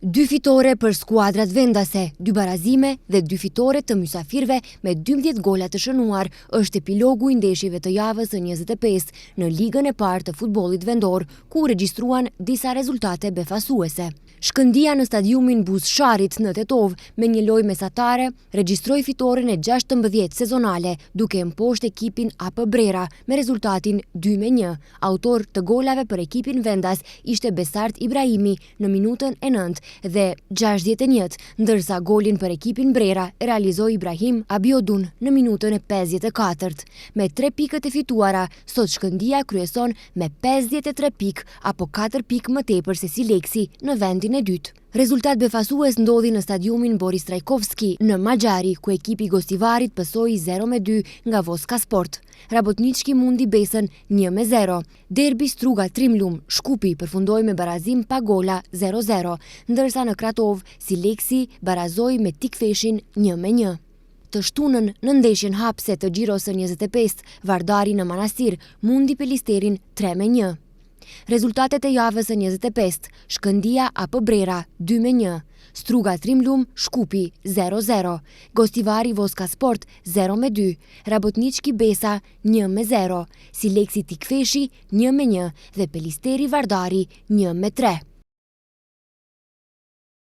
2 fitore për skuadrat vendase, 2 barazime dhe 2 fitore të mysafirve me 12 gola të shënuar është epilogu i ndeshjeve të javës së 25 në ligën e parë të futbollit vendor, ku regjistruan disa rezultate befasuese. Shkëndia në stadiumin Buzsharit në Tetov me një lojë mesatare regjistroi fitoren e 16 sezonale, duke mposhtë ekipin AP Brera me rezultatin 2-1. Autor të golave për ekipin vendas ishte Besart Ibrahimi në minutën e 9 dhe 61, ndërsa golin për ekipin Brera realizoi Ibrahim Abiodun në minutën e 54. Me 3 pikët e fituara, sot Shkëndia kryeson me 53 pikë apo 4 pikë më tepër se Sileksi në vendin e dytë. Rezultat befasues ndodhi në stadiumin Boris Trajkovski në Maxhari, ku ekipi gostivarit pësoi 0-2 nga Voska Sport. Rabotnički mundi Besën 1-0. Derbi Struga Trimlum Shkupi përfundoi me barazim pa gola 0-0, ndërsa në Kratov Sileksi barazoi me Tikfeshin 1-1. Të shtunën në ndeshjen hapse të Xhiros së 25, Vardari në Manastir mundi Pelisterin 3-1. Rezultatet e javës së 25, Shkëndia AP Brera 2-1, Struga Trimlum Shkupi 0-0, Gostivari Voska Sport 0-2, Rabotnički Besa 1-0, Sileksi Tikfeshi 1-1 dhe Pelisteri Vardari 1-3.